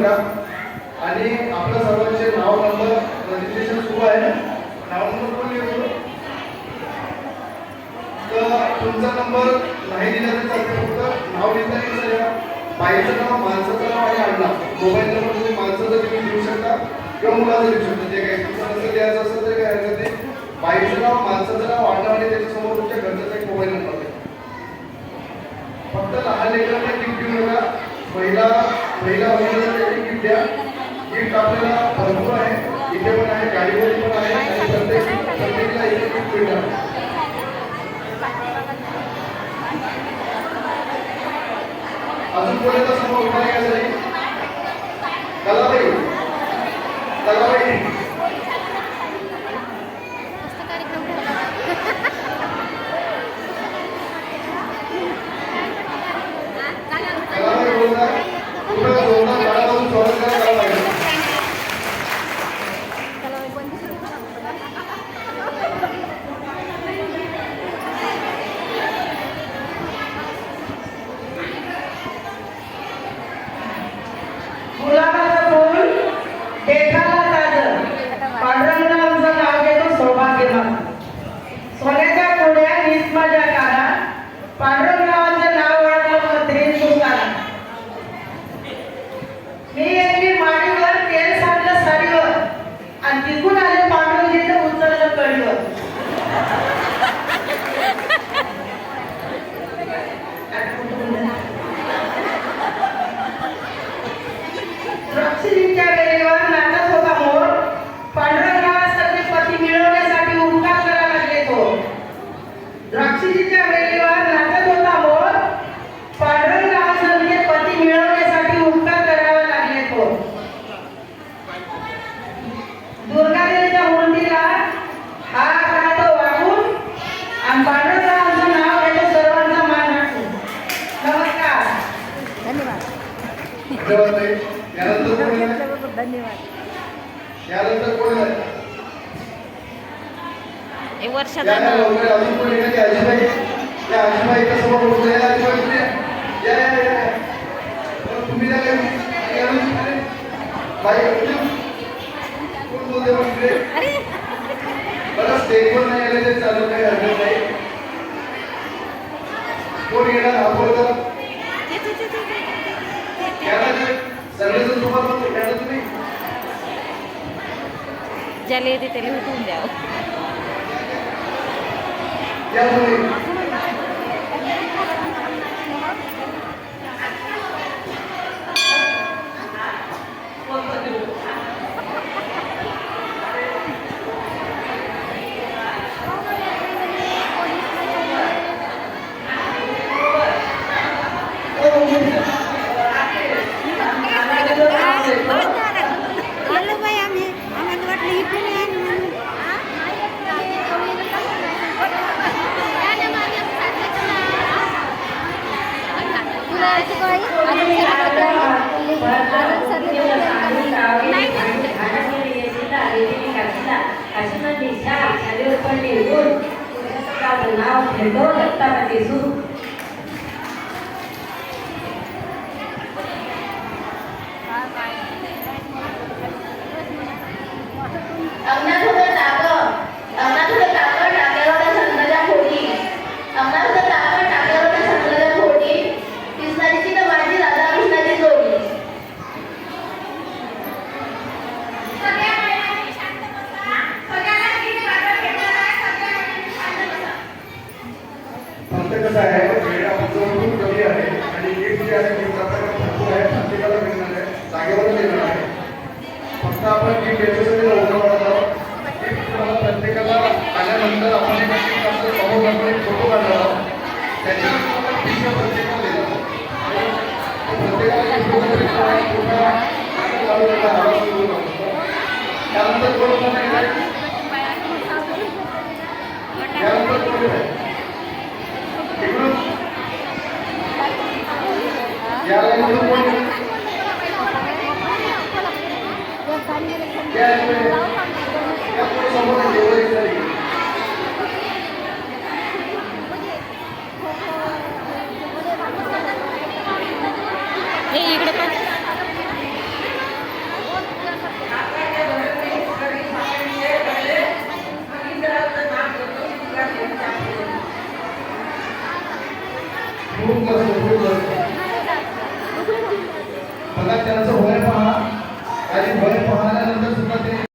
बघा आणि आपल्या सर्वांचे नाव नंबर रजिस्ट्रेशन सुरू आहे ना. नाव नंबर कोण लिहितो तर तुमचा नंबर नाही दिला तर चालते. फक्त नाव लिहिता येईल सर. बाईचं नाव, माणसाचं नाव आणि आडनाव. मोबाईल नंबर तुम्ही माणसाचं तुम्ही लिहू शकता किंवा मुलाचं लिहू शकता. जे काही तुमचं नंतर द्यायचं असेल तरी काय हरकत नाही. बाईचं नाव, माणसाचं नाव, आडनाव आणि त्याच्यासमोर तुमच्या घरचा एक मोबाईल नंबर आहे. फक्त लहान लेकरांना गिफ्ट देऊ नका. महिला महिन्यासाठी गिफ्ट द्या. गिफ्ट आपल्याला भरपूर आहे. इथे पण आहे, गाडीमध्ये पण आहे आणि प्रत्येकाला एक गिफ्ट मिळणार. अजून कोणाचा समोर उभा आहे का? कलाबाई कलाबाई ज्याला येते त्याला उठवून द्यावं. हे इकडे पण खूप जास्त खूप जास्त बघा त्यांचं वय